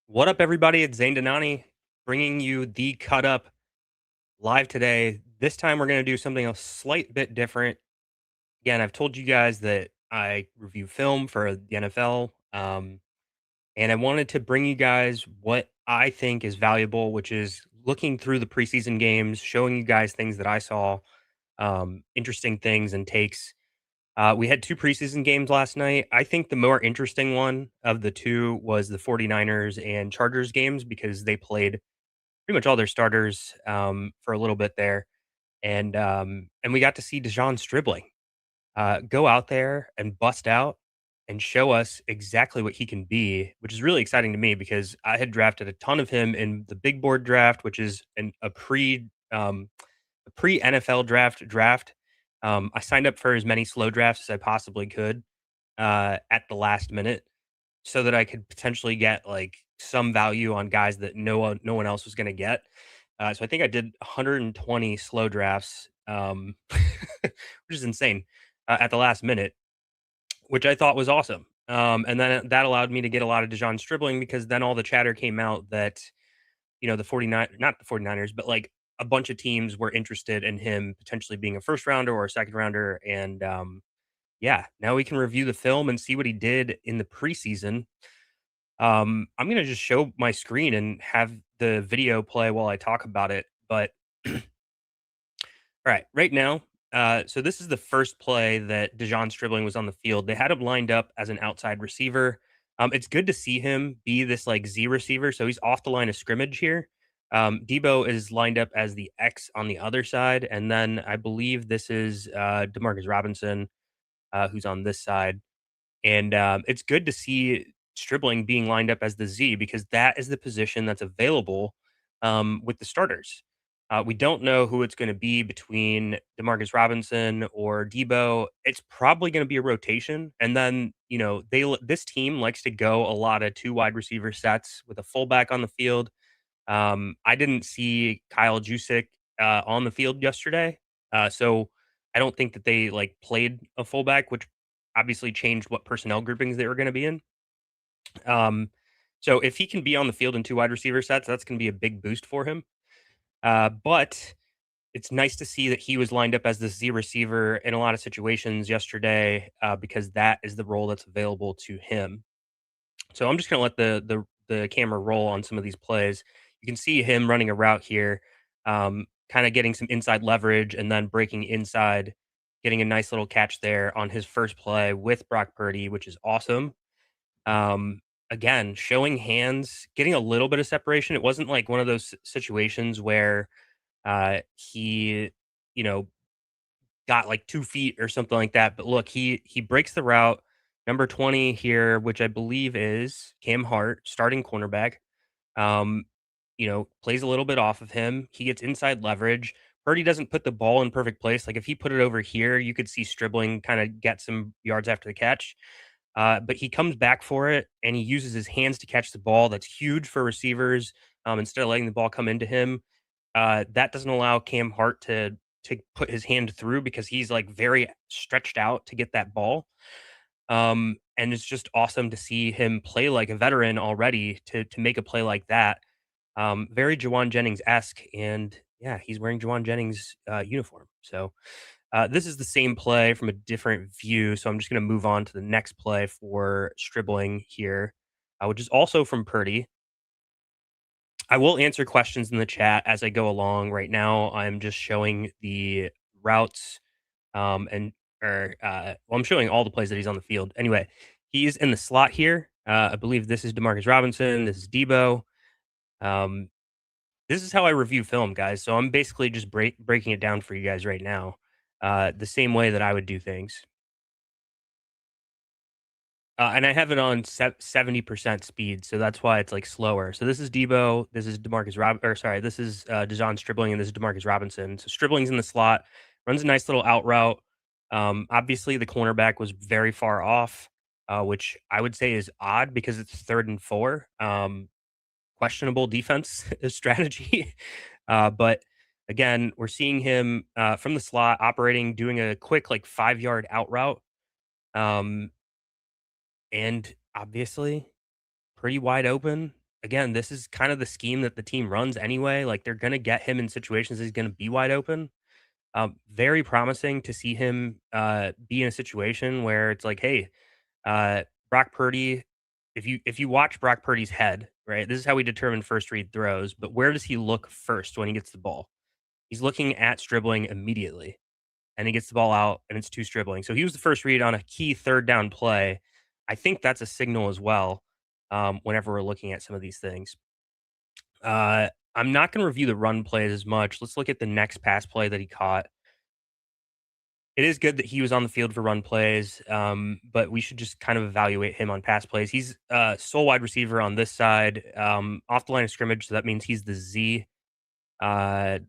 What up, everybody? It's Zane Denani bringing you the cut up live today. This time, we're going to do something a slight bit different. Again, I've told you guys that I review film for the NFL, and I wanted to bring you guys what I think is valuable, which is looking through the preseason games, showing you guys things that I saw, interesting things and takes. We had two preseason games last night. I think the more interesting one of the two was the 49ers and Chargers games because they played pretty much all their starters for a little bit there, and we got to see Stribling go out there and bust out and show us exactly what he can be, which is really exciting to me because I had drafted a ton of him in the big board draft, which is a pre NFL draft. I signed up for as many slow drafts as I possibly could at the last minute so that I could potentially get like some value on guys that no one else was going to get. So I think I did 120 slow drafts, which is insane at the last minute, which I thought was awesome. And then that allowed me to get a lot of Stribling because then all the chatter came out that the 49 not the 49ers, but like a bunch of teams were interested in him potentially being a first rounder or a second rounder. And yeah, now we can review the film and see what he did in the preseason. I'm gonna just show my screen and have the video play while I talk about it. But all right now, so this is the first play that Stribling was on the field. They had him lined up as an outside receiver. It's good to see him be this like Z receiver. So he's off the line of scrimmage here. Debo is lined up as the X on the other side, and then I believe this is Demarcus Robinson, who's on this side. And it's good to see Stribling being lined up as the Z because that is the position that's available with the starters. We don't know who it's going to be between Demarcus Robinson or Debo. It's probably going to be a rotation, and then this team likes to go a lot of two wide receiver sets with a fullback on the field. I didn't see Kyle Jusick on the field yesterday, so I don't think that they like played a fullback, which obviously changed what personnel groupings they were going to be in. Um, so if he can be on the field in two wide receiver sets, that's going to be a big boost for him. But it's nice to see that he was lined up as the Z receiver in a lot of situations yesterday because that is the role that's available to him. So I'm just going to let the camera roll on some of these plays. You can see him running a route here, kind of getting some inside leverage and then breaking inside, getting a nice little catch there on his first play with Brock Purdy, which is awesome. Again, showing hands, getting a little bit of separation. It wasn't like one of those situations where he, you know, got like 2 feet or something like that. But look, he breaks the route. Number 20 here, which I believe is Cam Hart, starting cornerback. Um, plays a little bit off of him. He gets inside leverage. Purdy doesn't put the ball in perfect place. Like if he put it over here, you could see Stribling kind of get some yards after the catch. But he comes back for it and he uses his hands to catch the ball. That's huge for receivers. Instead of letting the ball come into him, that doesn't allow Cam Hart to put his hand through because he's like very stretched out to get that ball. And it's just awesome to see him play like a veteran already to make a play like that. Very Jawan Jennings esque, and yeah, he's wearing Jawan Jennings uniform. So this is the same play from a different view. So I'm just going to move on to the next play for Stribling here, which is also from Purdy. I will answer questions in the chat as I go along. Right now, I'm just showing the routes, and I'm showing all the plays that he's on the field. Anyway, he's in the slot here. I believe this is Demarcus Robinson. This is Debo. Um, this is how I review film, guys. So I'm basically just breaking it down for you guys right now, the same way that I would do things. And I have it on 70% speed, so that's why it's like slower. So this is Debo, this is this is Dejon Stribling, and this is Demarcus Robinson. So Stribling's in the slot, runs a nice little out route. Obviously, the cornerback was very far off, which I would say is odd because it's 3rd and 4. Questionable defense strategy, but again, we're seeing him from the slot operating, doing a quick like 5 yard out route. Um, and obviously pretty wide open. again, this is kind of the scheme that the team runs anyway. Like they're going to get him in situations he's going to be wide open. Very promising to see him be in a situation where it's like, hey, Brock Purdy. If you watch Brock Purdy's head, right, this is how we determine first read throws. But where does he look first when he gets the ball? He's looking at Stribling immediately, and he gets the ball out, and it's two Stribling. So he was the first read on a key third down play. I think that's a signal as well. Whenever we're looking at some of these things. I'm not going to review the run plays as much. Let's look at the next pass play that he caught. It is good that he was on the field for run plays, but we should just kind of evaluate him on pass plays. He's sole wide receiver on this side, off the line of scrimmage, so that means he's the Z, uh,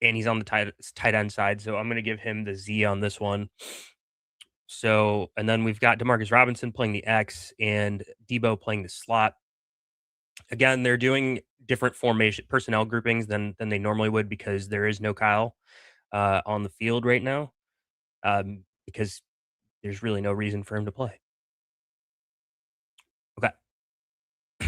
and he's on the tight end side. So I'm going to give him the Z on this one. So, and then we've got Demarcus Robinson playing the X and Debo playing the slot. Again, they're doing different formation personnel groupings than they normally would because there is no Kyle on the field right now, because there's really no reason for him to play. Okay,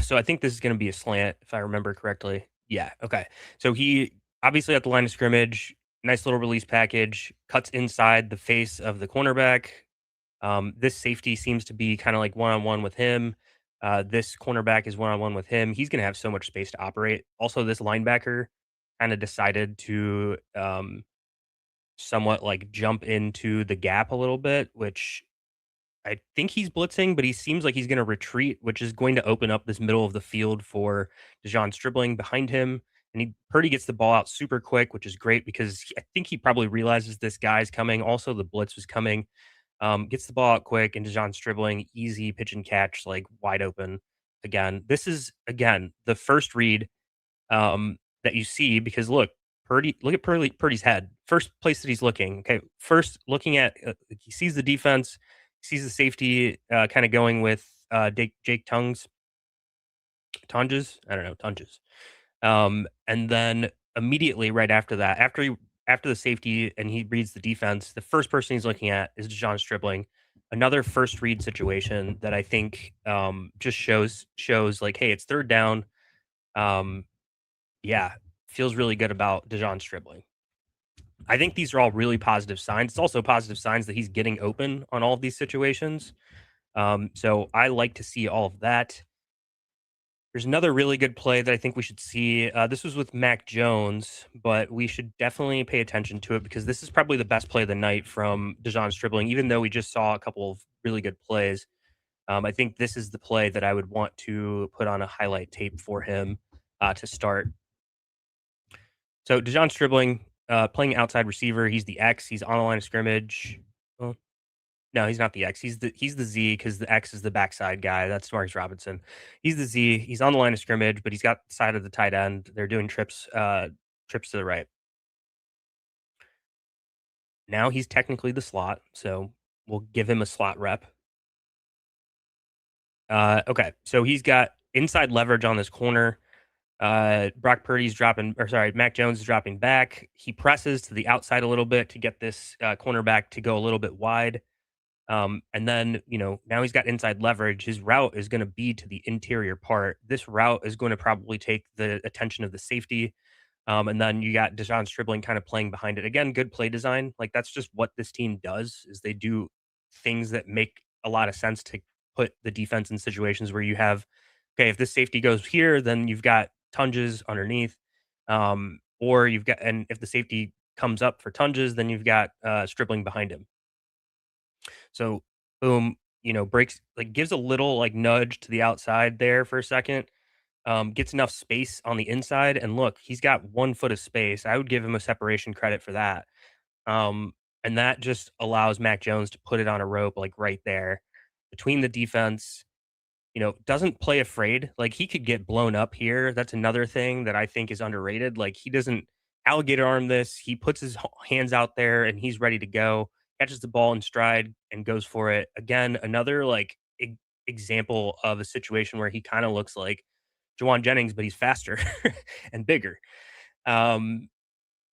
so I think this is going to be a slant if I remember correctly. Yeah. Okay. So he obviously at the line of scrimmage, nice little release package, cuts inside the face of the cornerback. This safety seems to be kind of like one on one with him. This cornerback is one on one with him. He's going to have so much space to operate. Also, this linebacker kind of decided to somewhat like jump into the gap a little bit, which I think he's blitzing, but he seems like he's going to retreat, which is going to open up this middle of the field for Dejon Stribling behind him. And Purdy gets the ball out super quick, which is great because I think he probably realizes this guy's coming. Also, the blitz was coming. Gets the ball out quick, and Dejon Stribling, easy pitch and catch, like wide open. Again, this is again the first read that you see because look at Purdy's head. First place that he's looking. Okay, first looking at he sees the defense, sees the safety kind of going with Jake Tunges. I don't know Tunges. And then immediately right after that, after the safety and he reads the defense, the first person he's looking at is Dejon Stribling. Another first read situation that I think just shows like, hey, it's third down. Um, yeah, feels really good about Dejon Stribling. I think these are all really positive signs. It's also positive signs that he's getting open on all of these situations. So I like to see all of that. There's another really good play that I think we should see. This was with Mac Jones, but we should definitely pay attention to it because this is probably the best play of the night from Dejon Stribling, even though we just saw a couple of really good plays. I think this is the play that I would want to put on a highlight tape for him to start. So Dejon Stribling, playing outside receiver, he's the X. He's on the line of scrimmage. Well, no, he's not the X. He's the Z because the X is the backside guy. That's Marcus Robinson. He's the Z. He's on the line of scrimmage, but he's got the side of the tight end. They're doing trips to the right. Now he's technically the slot, so we'll give him a slot rep. Okay, so he's got inside leverage on this corner. Brock Purdy's dropping, or sorry, Mac Jones is dropping back. He presses to the outside a little bit to get this cornerback to go a little bit wide. And then, now he's got inside leverage. His route is going to be to the interior part. This route is going to probably take the attention of the safety. And then you got Dejon Stribling kind of playing behind it. Again, good play design. Like that's just what this team does is they do things that make a lot of sense to put the defense in situations where you have, okay, if this safety goes here, then you've got Tunges underneath. Or you've got, and if the safety comes up for Tunges, then you've got Stribling behind him. So boom, breaks like gives a little like nudge to the outside there for a second. Gets enough space on the inside, and look, he's got 1 foot of space. I would give him a separation credit for that. Um, and that just allows Mac Jones to put it on a rope like right there between the defense. Doesn't play afraid. Like he could get blown up here. That's another thing that I think is underrated. Like he doesn't alligator arm this. He puts his hands out there and he's ready to go. Catches the ball in stride and goes for it. Again, another like example of a situation where he kind of looks like Jawan Jennings, but he's faster and bigger. Um,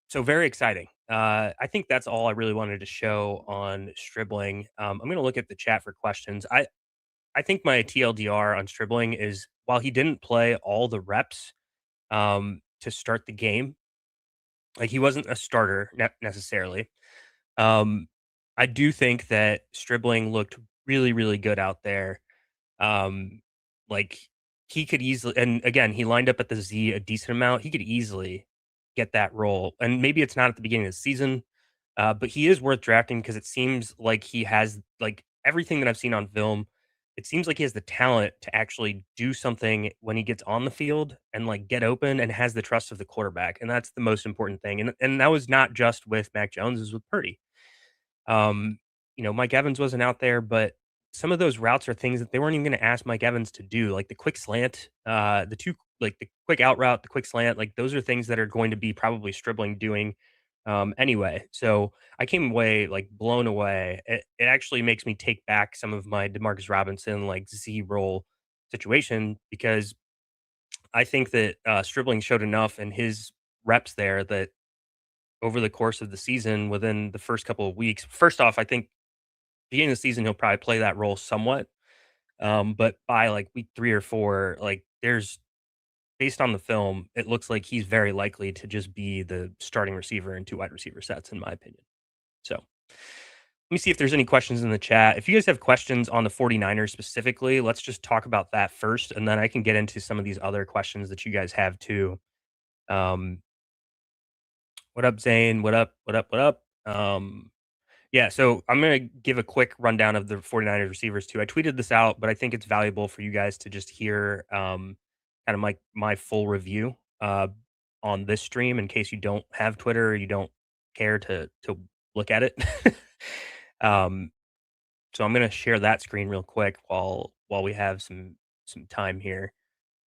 so very exciting. I think that's all I really wanted to show on Stribling. I'm going to look at the chat for questions. I think my TLDR on Stribling is while he didn't play all the reps to start the game, like he wasn't a starter necessarily. Um, I do think that Stribling looked really, really good out there. Um, like he could easily, and again, he lined up at the Z a decent amount. He could easily get that role, and maybe it's not at the beginning of the season, but he is worth drafting because it seems like he has like everything that I've seen on film. It seems like he has the talent to actually do something when he gets on the field and like get open and has the trust of the quarterback, and that's the most important thing. And that was not just with Mac Jones; it was with Purdy. Um, Mike Evans wasn't out there, but some of those routes are things that they weren't even going to ask Mike Evans to do, like the quick slant, the quick out route, the quick slant. Like those are things that are going to be probably Stribling doing anyway. So I came away like blown away. It actually makes me take back some of my Demarcus Robinson like Z roll situation because I think that Stribling showed enough in his reps there that over the course of the season, within the first couple of weeks, first off, I think beginning of the season, he'll probably play that role somewhat. But by like week 3 or 4, like there's based on the film, it looks like he's very likely to just be the starting receiver in two wide receiver sets, in my opinion. So let me see if there's any questions in the chat. If you guys have questions on the 49ers specifically, let's just talk about that first, and then I can get into some of these other questions that you guys have too. Um, what up, Zane? What up? What up? What up? Yeah, so I'm going to give a quick rundown of the 49ers receivers too. I tweeted this out, but I think it's valuable for you guys to just hear kind of my full review on this stream in case you don't have Twitter or you don't care to look at it. um, so I'm going to share that screen real quick while we have some time here.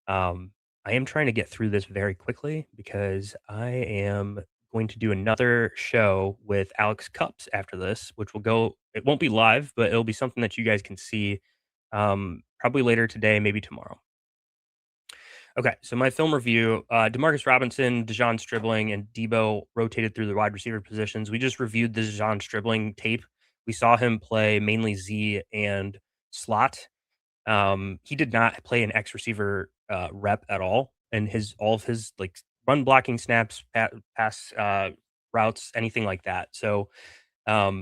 Um, I am trying to get through this very quickly because I am going to do another show with Alex Cups after this, which will go, it won't be live, but it'll be something that you guys can see probably later today, maybe tomorrow. Okay, so my film review, Demarcus Robinson, Dejon Stribling, and Debo rotated through the wide receiver positions. We just reviewed the Dejon Stribling tape. We saw him play mainly Z and slot. He did not play an X receiver rep at all, and his all of his like run blocking snaps, pass routes, anything like that. So,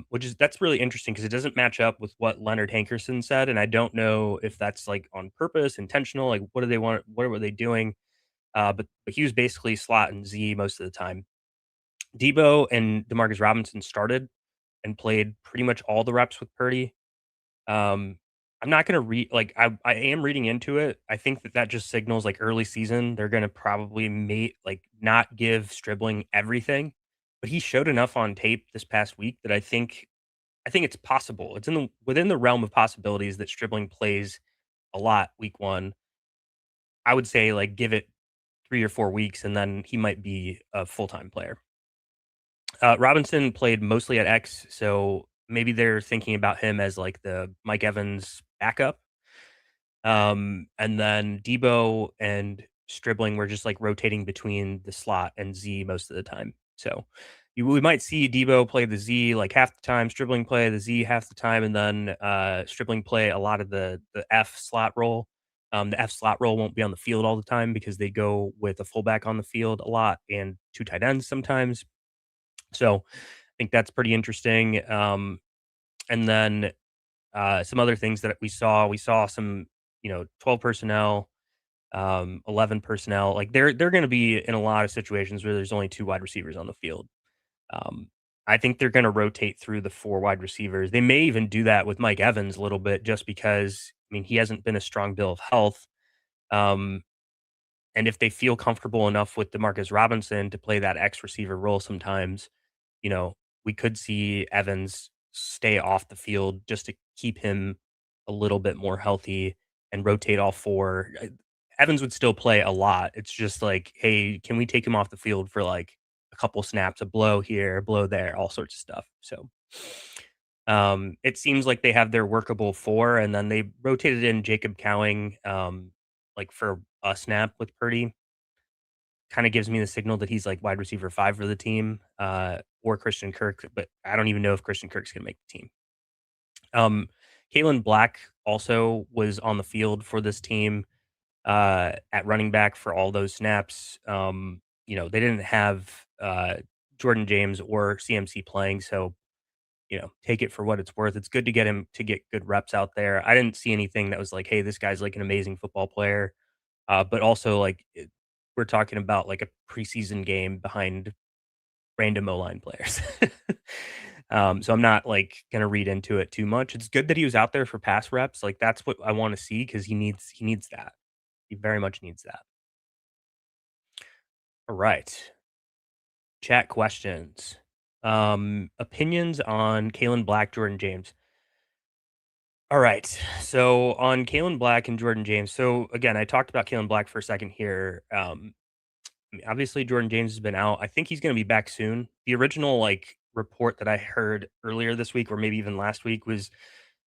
which is that's really interesting because it doesn't match up with what Leonard Hankerson said, and I don't know if that's like on purpose, intentional. Like, what do they want? What were they doing? But he was basically slot and Z most of the time. Debo and Demarcus Robinson started and played pretty much all the reps with Purdy. um, I'm not gonna read like, I am reading into it. I think that just signals, like, early season, they're gonna probably not give Stribling everything, but he showed enough on tape this past week that I think it's possible. It's within the realm of possibilities that Stribling plays a lot week 1. I would say, like, give it 3 or 4 weeks, and then he might be a full-time player. Robinson played mostly at X, so maybe they're thinking about him as, like, the Mike Evans backup. And then Debo and Stribling were just like rotating between the slot and Z most of the time. So we might see Debo play the Z like half the time, Stribling play the Z half the time, and then Stribling play a lot of the F slot role. The F slot role won't be on the field all the time because they go with a fullback on the field a lot and two tight ends sometimes. So I think that's pretty interesting. And then some other things that we saw some, 12 personnel, 11 personnel. Like they're going to be in a lot of situations where there's only two wide receivers on the field. Um, I think they're going to rotate through the four wide receivers. They may even do that with Mike Evans a little bit, just because I mean he hasn't been a strong bill of health. Um, and if they feel comfortable enough with Demarcus Robinson to play that X receiver role sometimes, you know, we could see Evans stay off the field just to keep him a little bit more healthy and rotate all four. Evans would still play a lot. It's just like, hey, can we take him off the field for like a couple snaps, a blow here, a blow there, all sorts of stuff. So it seems like they have their workable four, and then they rotated in Jacob Cowing like for a snap with Purdy. Kind of gives me the signal that he's like wide receiver 5 for the team, or Christian Kirk, but I don't even know if Christian Kirk's gonna make the team. Um, Kalen Black also was on the field for this team at running back for all those snaps. They didn't have Jordan James or CMC playing, so take it for what it's worth. It's good to get him to get good reps out there. I didn't see anything that was like, hey, this guy's like an amazing football player. But also we're talking about like a preseason game behind random O line players. So I'm not like gonna read into it too much. It's good that he was out there for pass reps. Like that's what I want to see because he needs that. He very much needs that. All right. Chat questions. Opinions on Kalen Black, Jordan James. All right. So on Kalen Black and Jordan James. So again, I talked about Kalen Black for a second here. I mean, obviously Jordan James has been out. I think he's going to be back soon. The original like report that I heard earlier this week, or maybe even last week, was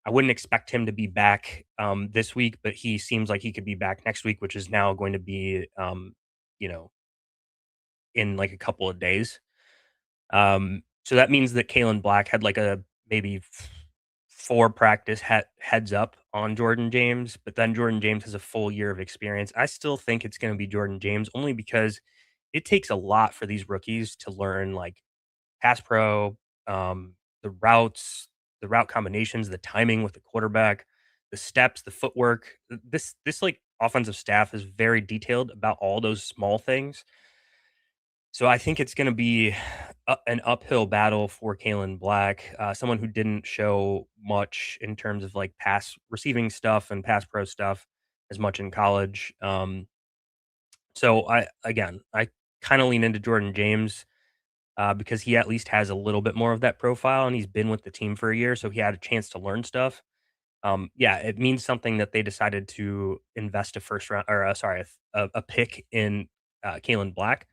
I wouldn't expect him to be back this week, but he seems like he could be back next week, which is now going to be you know in like a couple of days. So that means that Kalen Black had like a maybe 4 practice heads up on Jordan James, but then Jordan James has a full year of experience. I still think it's gonna be Jordan James only because it takes a lot for these rookies to learn, like, pass pro, the routes, the route combinations, the timing with the quarterback, the steps, the footwork. This, like, offensive staff is very detailed about all those small things. So I think it's gonna be an uphill battle for Kalen Black, someone who didn't show much in terms of like pass receiving stuff and pass pro stuff as much in college. So I kind of lean into Jordan James because he at least has a little bit more of that profile and he's been with the team for a year, so he had a chance to learn stuff. Yeah, it means something that they decided to invest a first round or sorry, a pick in Kalen Black,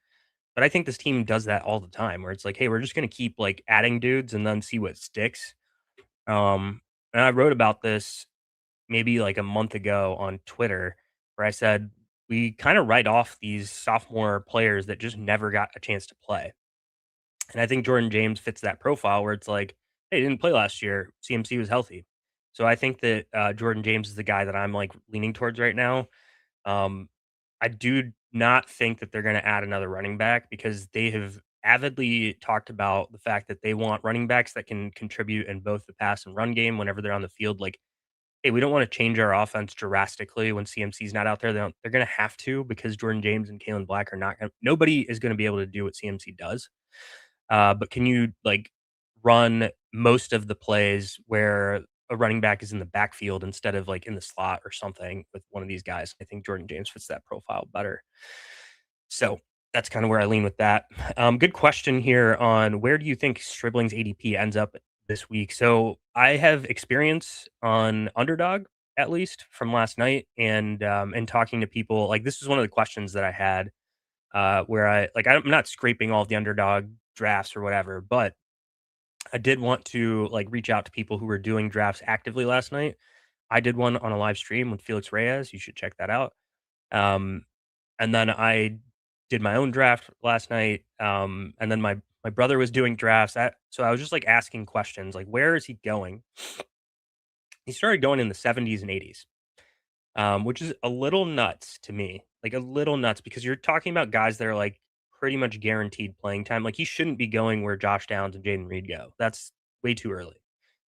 but I think this team does that all the time where it's like, "Hey, we're just gonna keep, like, adding dudes and then see what sticks." Um, and I wrote about this maybe, like, a month ago on Twitter where I said, "We kinda write off these sophomore players that just never got a chance to play." And I think Jordan James fits that profile where it's like, "Hey, he didn't play last year. CMC was healthy." So I think that, Jordan James is the guy that I'm, like, leaning towards right now. Um, I do not think that they're gonna add another running back because they have avidly talked about the fact that they want running backs that can contribute in both the pass and run game whenever they're on the field. Like, hey, we don't want to change our offense drastically when CMC's not out there. They're gonna have to because Jordan James and Kalen Black are not gonna nobody is gonna be able to do what CMC does. But can you like run most of the plays where a running back is in the backfield instead of like in the slot or something with one of these guys? I think Jordan James fits that profile better. So that's kind of where I lean with that. Good question here on where do you think Stribling's ADP ends up this week? So I have experience on underdog at least from last night and talking to people like this is one of the questions that I had where I'm not scraping all of the underdog drafts or whatever, but I did want to like reach out to people who were doing drafts actively last night. I did one on a live stream with Felix Reyes. You should check that out. Um, and then I did my own draft last night. And then my brother was doing drafts. So I was just like asking questions like, where is he going? He started going in the 70s and 80s, which is a little nuts to me, like a little nuts because you're talking about guys that are like pretty much guaranteed playing time. Like he shouldn't be going where Josh Downs and Jaden Reed go. That's way too early.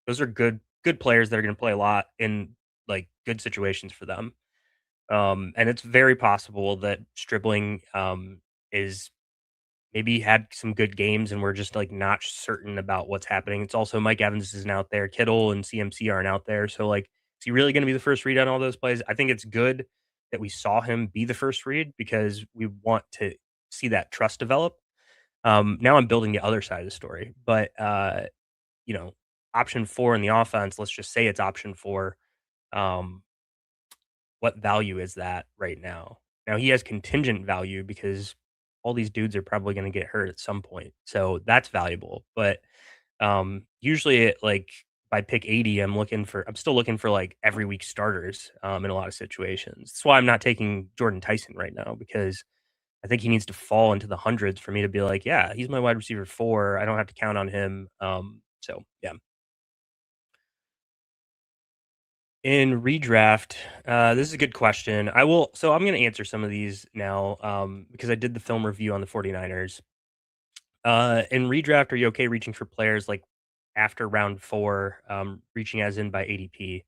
Those are good players that are going to play a lot in like good situations for them. And it's very possible that Stribling is maybe had some good games and we're just like not certain about what's happening. It's also Mike Evans isn't out there, Kittle and CMC aren't out there. So like, is he really going to be the first read on all those plays? I think it's good that we saw him be the first read because we want to see that trust develop. Now I'm building the other side of the story, but you know, option 4 in the offense, let's just say it's option 4. Um, what value is that right now? Now he has contingent value because all these dudes are probably going to get hurt at some point. So that's valuable. But usually like by pick 80, I'm still looking for like every week starters in a lot of situations. That's why I'm not taking Jordan Tyson right now because I think he needs to fall into the hundreds for me to be like, yeah, he's my wide receiver 4. I don't have to count on him. So yeah. In redraft, this is a good question. I'm going to answer some of these now because I did the film review on the 49ers. In redraft, are you okay reaching for players like after round four, reaching as in by ADP?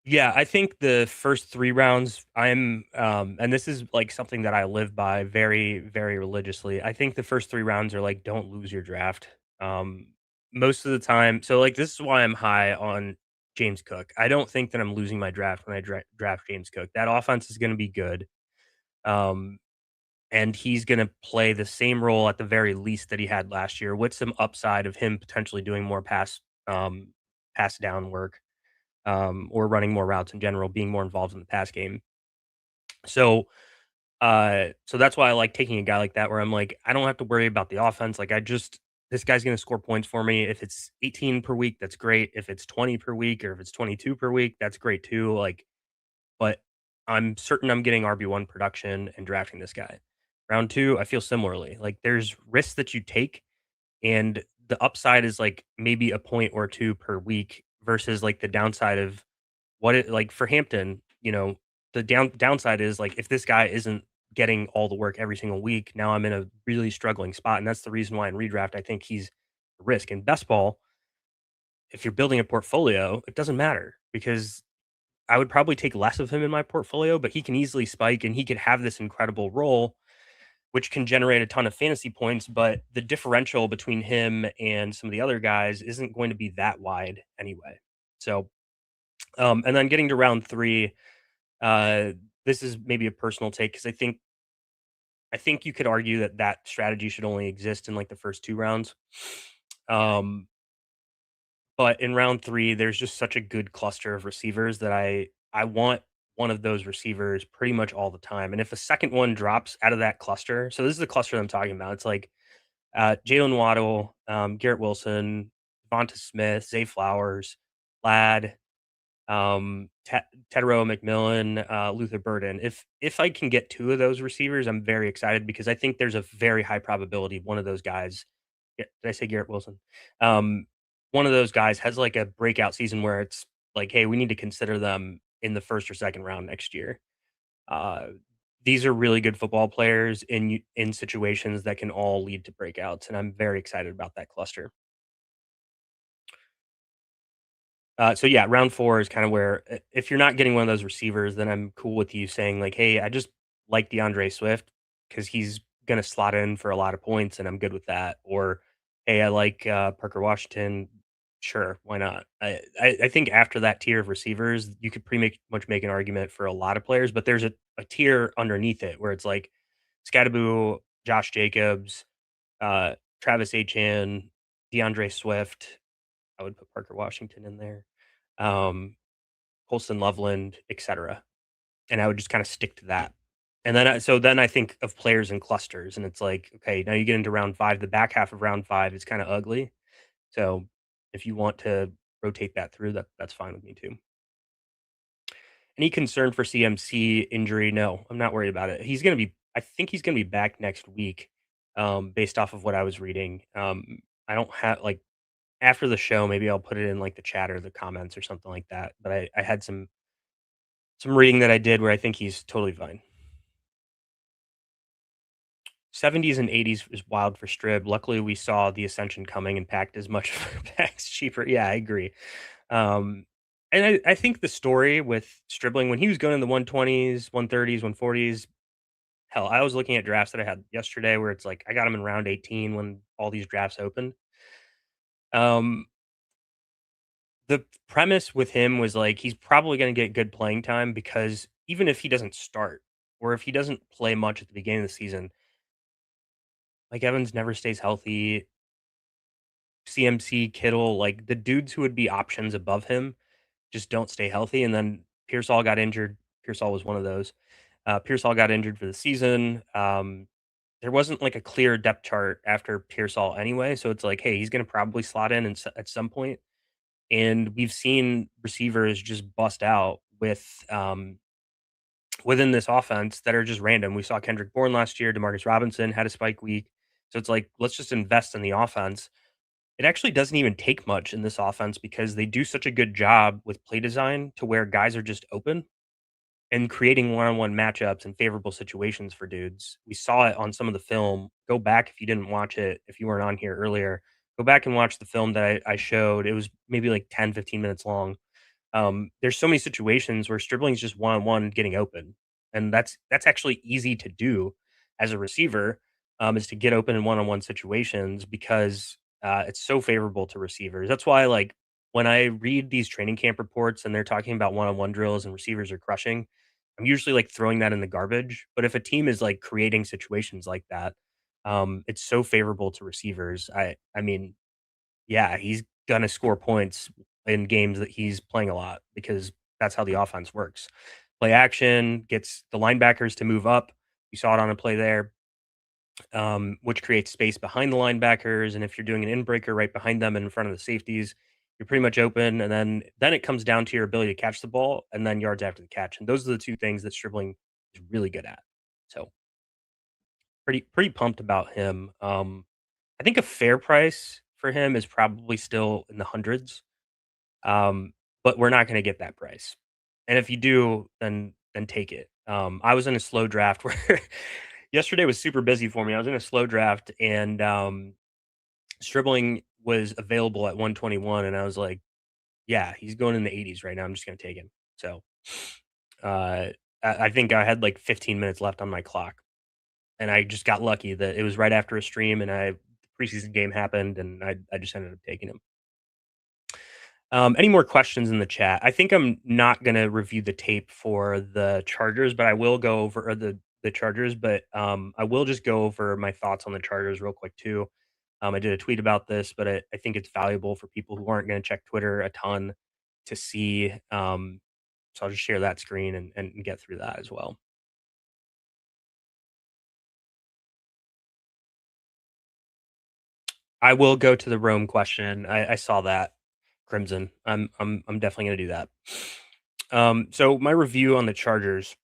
Yeah, I think the first 3 rounds, and this is, like, something that I live by very, very religiously. I think the first 3 rounds are, like, don't lose your draft. Um, Most of the time like, this is why I'm high on James Cook. I don't think that I'm losing my draft when I draft James Cook. That offense is gonna be good, um, and he's gonna play the same role at the very least that he had last year with some upside of him potentially doing more pass down work or running more routes in general, being more involved in the pass game. So, so that's why I like taking a guy like that, where I'm like, I don't have to worry about the offense. Like, this guy's going to score points for me. If it's 18 per week, that's great. If it's 20 per week, or if it's 22 per week, that's great too. Like, but I'm certain I'm getting RB1 production and drafting this guy. Round two, I feel similarly. Like, there's risks that you take, and the upside is like maybe a point or two per week versus like the downside of what it like for Hampton, the downside is like if this guy isn't getting all the work every single week, now I'm in a really struggling spot. And that's the reason why in redraft I think he's a risk. In best ball, if you're building a portfolio, it doesn't matter because I would probably take less of him in my portfolio, but he can easily spike and he could have this incredible role, which can generate a ton of fantasy points. But the differential between him and some of the other guys isn't going to be that wide anyway. So, and then getting to round three, Uh, this is maybe a personal take because I think you could argue that that strategy should only exist in like the first 2 rounds. Um, but in round 3, there's just such a good cluster of receivers that I want one of those receivers pretty much all the time. And if a second one drops out of that cluster, so this is the cluster that I'm talking about. It's like Jalen Waddle, Garrett Wilson, Devonta Smith, Zay Flowers, Lad, Tedero McMillan, Luther Burden. If I can get 2 of those receivers, I'm very excited because I think there's a very high probability one of those guys did I say Garrett Wilson? Um, One of those guys has, like, a breakout season where it's like, "Hey, we need to consider them in the 1st or 2nd round next year." Uh, these are really good football players in situations that can all lead to breakouts, and I'm very excited about that cluster. So yeah, round 4 is kind of where if you're not getting one of those receivers, then I'm cool with you saying like, "Hey, I just like DeAndre Swift because he's gonna slot in for a lot of points, and I'm good with that." Or, "Hey, I like Parker Washington." Sure, why not? I think after that tier of receivers, you could pretty much make an argument for a lot of players, but there's a tier underneath it where it's like Scadaboo, Josh Jacobs, uh, Travis Etienne, DeAndre Swift. I would put Parker Washington in there, um, Colston Loveland, etcetera, and I would just kinda stick to that. And then I think of players in clusters, and it's like, okay, now you get into round 5, the back half of round 5 is kinda ugly, so if you want to rotate that through, that's fine with me too. Any concern for CMC injury? No, I'm not worried about it. I think he's gonna be back next week, based off of what I was reading. I don't have like after the show, maybe I'll put it in like the chat or the comments or something like that. But I had some reading that I did where I think he's totally fine. 70s and 80s is wild for Strib. Luckily, we saw the Ascension coming and packed as much packs cheaper. Yeah, I agree. Um, and I think the story with Stribling when he was going in the 120s, 130s, 140s. Hell, I was looking at drafts that I had yesterday where it's like I got him in round 18 when all these drafts opened. Um, the premise with him was like he's probably going to get good playing time because even if he doesn't start or if he doesn't play much at the beginning of the season, like Evans never stays healthy. CMC, Kittle, like the dudes who would be options above him just don't stay healthy. And then Pearsall got injured. Pearsall was one of those. Pearsall got injured for the season. There wasn't like a clear depth chart after Pearsall anyway. So it's like, hey, he's going to probably slot in at some point. And we've seen receivers just bust out within this offense that are just random. We saw Kendrick Bourne last year. Demarcus Robinson had a spike week. So it's like, let's just invest in the offense. It actually doesn't even take much in this offense because they do such a good job with play design to where guys are just open and creating one-on-one matchups and favorable situations for dudes. We saw it on some of the film. Go back if you didn't watch it, if you weren't on here earlier, go back and watch the film that I showed. It was maybe like 10, 15 minutes long. There's so many situations where Stribling's just one-on-one getting open, and that's actually easy to do as a receiver, is to get open in one-on-one situations because, it's so favorable to receivers. That's why, like, when I read these training camp reports and they're talking about one-on-one drills and receivers are crushing, I'm usually, like, throwing that in the garbage, but if a team is, like, creating situations like that, it's so favorable to receivers. I mean, yeah, he's gonna score points in games that he's playing a lot because that's how the offense works. Play action gets the linebackers to move up. You saw it on a play there, which creates space behind the linebackers. And if you're doing an in-breaker right behind them and in front of the safeties, you're pretty much open. And then it comes down to your ability to catch the ball and then yards after the catch. And those are the two things that Stribling is really good at. So pretty pumped about him. I think a fair price for him is probably still in the hundreds. Um, but we're not gonna get that price. And if you do, then take it. I was in a slow draft where yesterday was super busy for me. I was in a slow draft and Stribling was available at 121 and I was like, yeah, he's going in the 80s right now. I'm just gonna take him. So uh I think I had like 15 minutes left on my clock. And I just got lucky that it was right after a stream and the preseason game happened and I just ended up taking him. Any more questions in the chat? I think I'm not gonna review the tape for the Chargers, but I will go over or the Chargers, but I will just go over my thoughts on the Chargers real quick too. I did a tweet about this, but I think it's valuable for people who aren't gonna check Twitter a ton to see. So I'll just share that screen and get through that as well. I will go to the Rome question. I saw that Crimson. I'm definitely gonna do that. So my review on the Chargers.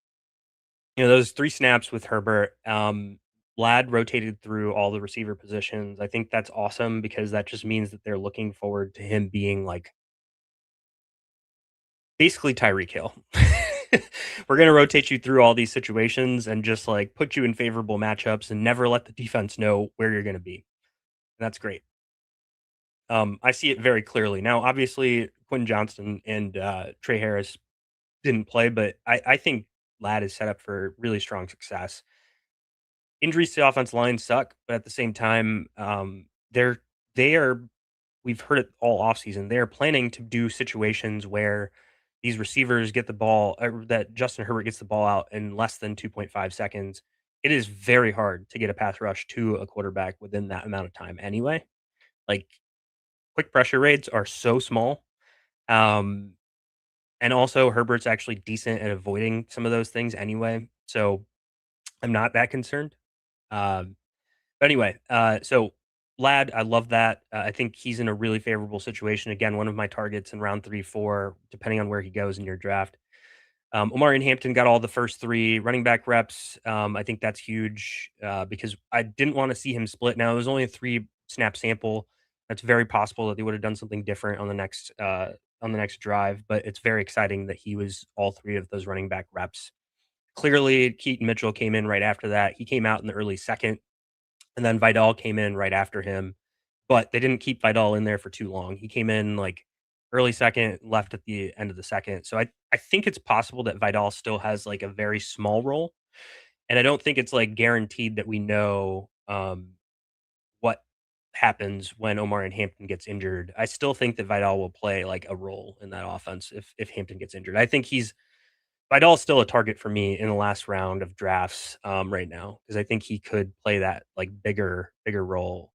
Those 3 snaps with Herbert, Vlad rotated through all the receiver positions. I think that's awesome because that just means that they're looking forward to him being, like, basically Tyreek Hill. We're gonna rotate you through all these situations and just, like, put you in favorable matchups and never let the defense know where you're gonna be. And that's great. I see it very clearly. Now, obviously, Quinn Johnston and, Trey Harris didn't play, but I think Vlad is set up for really strong success. Injuries to the offensive line suck, but at the same time, they are we've heard it all offseason. They are planning to do situations where these receivers get the ball or that Justin Herbert gets the ball out in less than 2.5 seconds. It is very hard to get a pass rush to a quarterback within that amount of time anyway. Like, quick pressure rates are so small. Um, and also Herbert's actually decent at avoiding some of those things anyway. So I'm not that concerned. Um, But anyway, so Lad, I love that. I think he's in a really favorable situation. Again, one of my targets in round 3, 4, depending on where he goes in your draft. Omari and Hampton got all the first 3 running back reps. I think that's huge because I didn't want to see him split. Now it was only a 3 snap sample. That's very possible that they would have done something different on the next drive. But it's very exciting that he was all 3 of those running back reps. Clearly, Keaton Mitchell came in right after that. He came out in the early second and then Vidal came in right after him, but they didn't keep Vidal in there for too long. He came in like early second, left at the end of the second. So I think it's possible that Vidal still has like a very small role, and I don't think it's like guaranteed that we know what happens when Omar and Hampton gets injured. I still think that Vidal will play like a role in that offense if Hampton gets injured. I think he's Vidal's still a target for me in the last round of drafts, right now because I think he could play that, like, bigger role.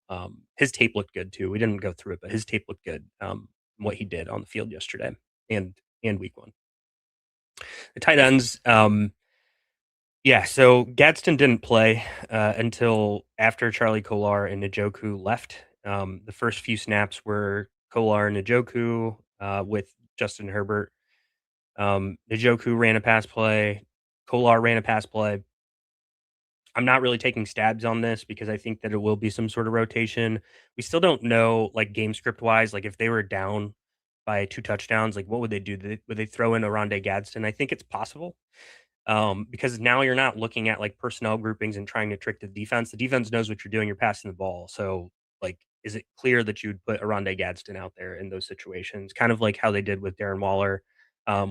His tape looked good too. We didn't go through it, but his tape looked good, what he did on the field yesterday and week 1. The tight ends, yeah, so Gadsden didn't play, until after Charlie Kolar and Njoku left. The first few snaps were Kolar and Njoku, with Justin Herbert. Njoku ran a pass play, Kolar ran a pass play. I'm not really taking stabs on this because I think that it will be some sort of rotation. We still don't know, like, game script wise, like if they were down by 2 touchdowns, like what would they do? Would they throw in Oronde Gadsden? I think it's possible. Because now you're not looking at like personnel groupings and trying to trick the defense. The defense knows what you're doing. You're passing the ball. So, like, is it clear that you'd put Oronde Gadsden out there in those situations? Kind of like how they did with Darren Waller,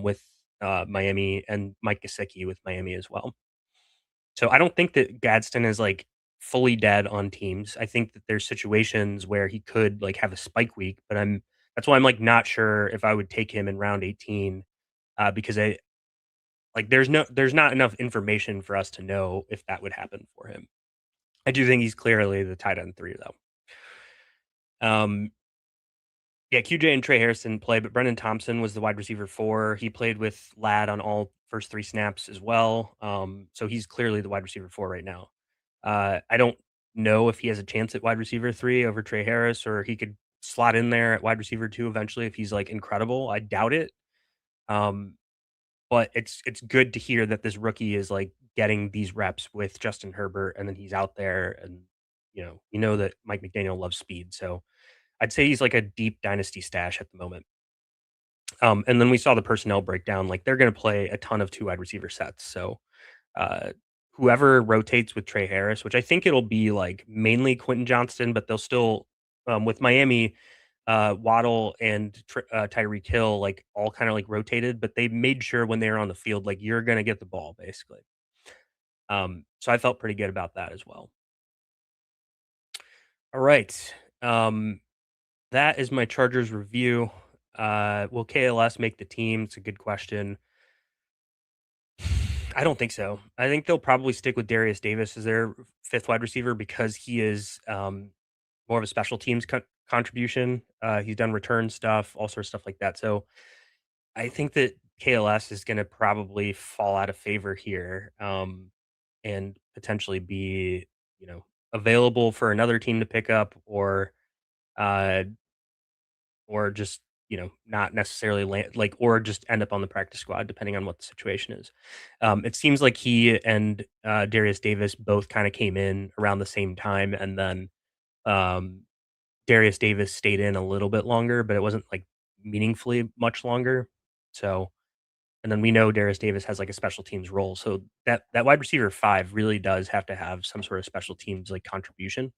with Miami, and Mike Gesicki with Miami as well. So I don't think that Gadsden is like fully dead on teams. I think that there's situations where he could like have a spike week, but that's why I'm like not sure if I would take him in round 18, because I like there's not enough information for us to know if that would happen for him. I do think he's clearly the tight end 3 though. Yeah, QJ and Trey Harrison play, but Brendan Thompson was the wide receiver 4. He played with Ladd on all first 3 snaps as well. So he's clearly the wide receiver 4 right now. I don't know if he has a chance at wide receiver 3 over Trey Harris, or he could slot in there at wide receiver 2 eventually if he's like incredible. I doubt it. Um, but it's good to hear that this rookie is like getting these reps with Justin Herbert, and then he's out there, and you know that Mike McDaniel loves speed. So I'd say he's like a deep dynasty stash at the moment. And then we saw the personnel breakdown. Like they're going to play a ton of 2 wide receiver sets. So uh, whoever rotates with Trey Harris, which I think it'll be like mainly Quentin Johnston, but they'll still with Miami, Waddle and Tyreek Hill like all kind of like rotated, but they made sure when they were on the field, like you're going to get the ball basically. So I felt pretty good about that as well. All right. Um, that is my Chargers review. Will KLS make the team? It's a good question. I don't think so. I think they'll probably stick with Darius Davis as their 5th wide receiver because he is more of a special teams contribution. He's done return stuff, all sorts of stuff like that. So I think that KLS is going to probably fall out of favor here, and potentially be, you know, available for another team to pick up, uh, or just not necessarily land, like, or just end up on the practice squad depending on what the situation is. It seems like he and Darius Davis both kind of came in around the same time, and then um, Darius Davis stayed in a little bit longer, but it wasn't like meaningfully much longer. So, and then we know Darius Davis has like a special teams role, so that wide receiver 5 really does have to have some sort of special teams like contribution.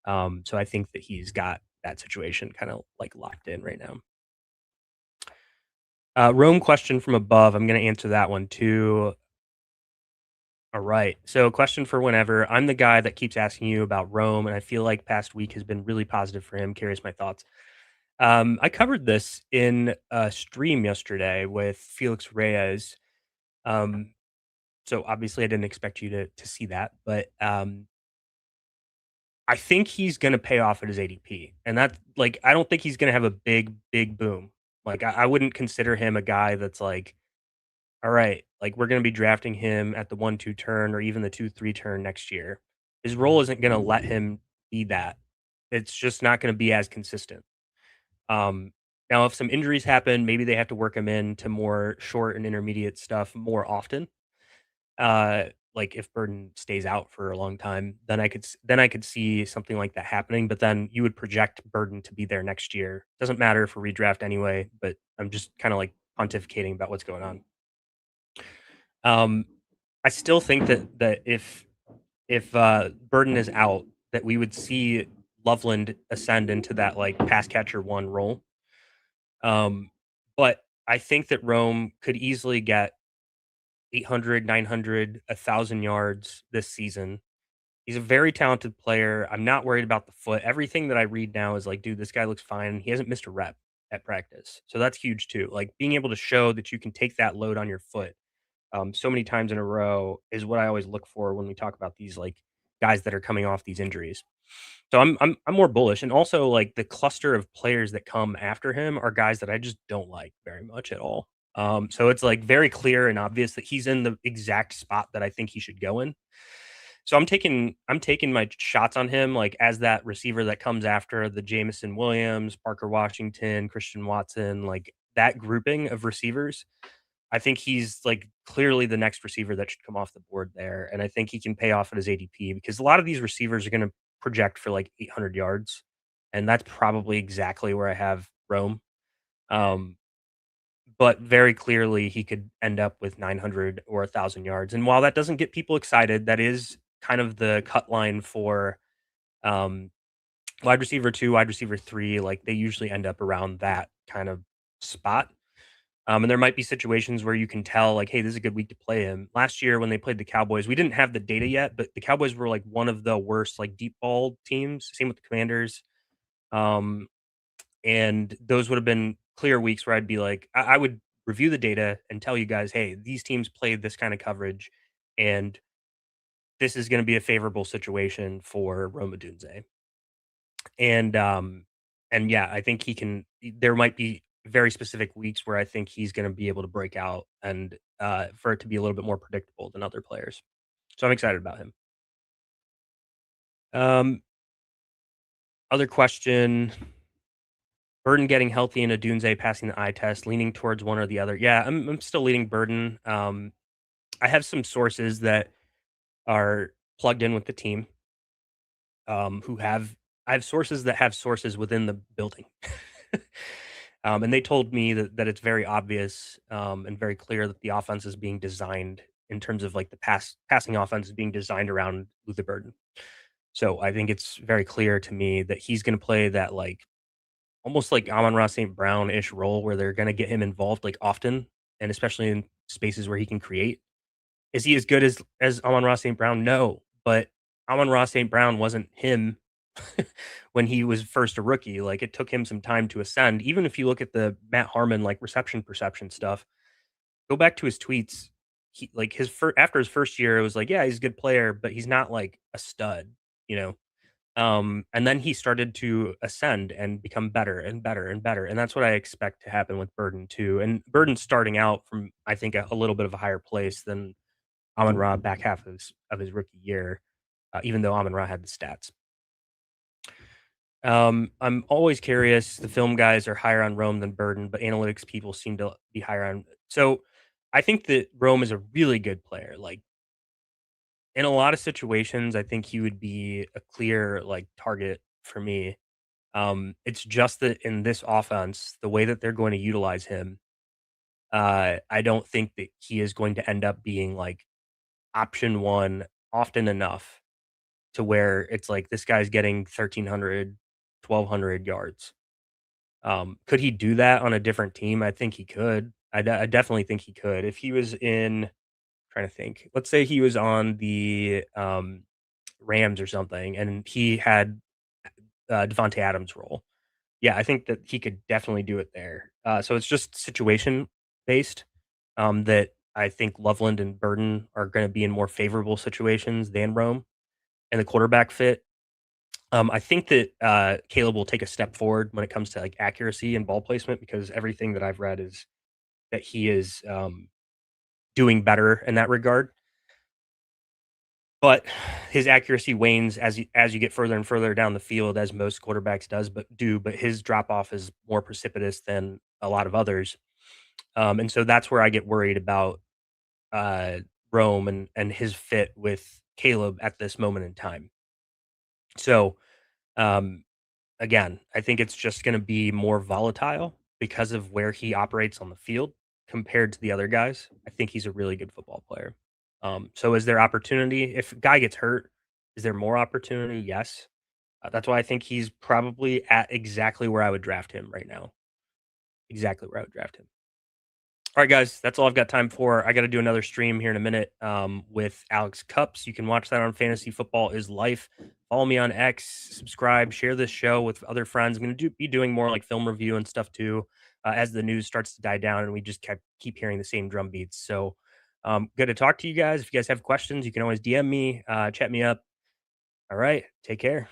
So I think that he's got that situation kind of like locked in right now. Rome question from above. I'm going to answer that one too. All right. So, question for whenever. I'm the guy that keeps asking you about Rome, and I feel like past week has been really positive for him. Curious my thoughts. I covered this in a stream yesterday with Felix Reyes. Um, so obviously, I didn't expect you to see that, but I think he's going to pay off at his ADP, and that's like I don't think he's going to have a big boom. Like I wouldn't consider him a guy that's like, all right, like we're going to be drafting him at the 1-2 turn or even the 2-3 turn next year. His role isn't going to let him be that. It's just not going to be as consistent. Um, Now, if some injuries happen, maybe they have to work him into more short and intermediate stuff more often. Uh, like if Burden stays out for a long time, then I could see something like that happening. But then you would project Burden to be there next year. Doesn't matter for redraft anyway. But I'm just kind of like pontificating about what's going on. Um, I still think that if Burden is out, that we would see Loveland ascend into that like pass catcher 1 role. But I think that Rome could easily get 800, 900, 1,000 yards this season. He's a very talented player. I'm not worried about the foot. Everything that I read now is like, dude, this guy looks fine. He hasn't missed a rep at practice. So that's huge too. Like being able to show that you can take that load on your foot so many times in a row is what I always look for when we talk about these like guys that are coming off these injuries. So I'm more bullish, and also like the cluster of players that come after him are guys that I just don't like very much at all. So it's like very clear and obvious that he's in the exact spot that I think he should go in. So I'm taking my shots on him like as that receiver that comes after the Jamison Williams, Parker Washington, Christian Watson, like that grouping of receivers. I think he's like clearly the next receiver that should come off the board there. And I think he can pay off at his ADP because a lot of these receivers are going to project for like 800 yards. And that's probably exactly where I have Rome. Um, but very clearly he could end up with 900 or 1,000 yards. And while that doesn't get people excited, that is kind of the cut line for um, wide receiver two, wide receiver three. Like they usually end up around that kind of spot. And there might be situations where you can tell, like, hey, this is a good week to play him. Last year when they played the Cowboys, we didn't have the data yet, but the Cowboys were like one of the worst, like deep ball teams. Same with the Commanders. Um, and those would have been clear weeks where I'd be like, I would review the data and tell you guys, hey, these teams played this kind of coverage, and this is going to be a favorable situation for Roma Dunze. And yeah, I think he can. There might be very specific weeks where I think he's going to be able to break out and for it to be a little bit more predictable than other players. So I'm excited about him. Um, Other question: Burden getting healthy and Adunze passing the eye test, leaning towards one or the other. Yeah, I'm still leaning Burden. I have some sources that are plugged in with the team, who have I have sources that have sources within the building. And they told me that it's very obvious, and very clear that the offense is being designed in terms of like the passing offense is being designed around Luther Burden. So I think it's very clear to me that he's going to play that like almost like Amon-Ra St. Brown-ish role where they're going to get him involved like often, and especially in spaces where he can create. Is he as good as Amon-Ra St. Brown? No, but Amon-Ra St. Brown wasn't him when he was first a rookie. Like it took him some time to ascend. Even if you look at the Matt Harmon like reception perception stuff, go back to his tweets. He like after his first year, it was like, yeah, he's a good player, but he's not like a stud, you know. And then he started to ascend and become better and better and better. And that's what I expect to happen with Burden too. And Burden starting out from I think a little bit of a higher place than Amon Ra back half of his rookie year, even though Amon Ra had the stats. I'm always curious. The film guys are higher on Rome than Burden, but analytics people seem to be higher on. So I think that Rome is a really good player. Like in a lot of situations, I think he would be a clear like target for me. It's just that in this offense, the way that they're going to utilize him, I don't think that he is going to end up being like option one often enough to where it's like this guy's getting 1,300, 1,200 yards. Could he do that on a different team? I think he could. I definitely think he could. If he was in, trying to think, let's say he was on the Rams or something, and he had Devontae Adams' role. Yeah, I think that he could definitely do it there. So it's just situation based. That I think Loveland and Burden are going to be in more favorable situations than Rome and the quarterback fit. I think that Caleb will take a step forward when it comes to like accuracy and ball placement because everything that I've read is that he is doing better in that regard. But his accuracy wanes as you get further and further down the field, as most quarterbacks do. But his drop off is more precipitous than a lot of others, and so that's where I get worried about uh, Rome and his fit with Caleb at this moment in time. So um, again, I think it's just going to be more volatile because of where he operates on the field compared to the other guys. I think he's a really good football player. So is there opportunity? If a guy gets hurt, is there more opportunity? Yes. That's why I think he's probably at exactly where I would draft him right now. Exactly where I would draft him. All right, guys, that's all I've got time for. I got to do another stream here in a minute with Alex Cups. You can watch that on Fantasy Football is Life. Follow me on X, subscribe, share this show with other friends. I'm going to be doing more like film review and stuff too as the news starts to die down and we just keep hearing the same drum beats. So good to talk to you guys. If you guys have questions, you can always DM me, chat me up. All right, take care.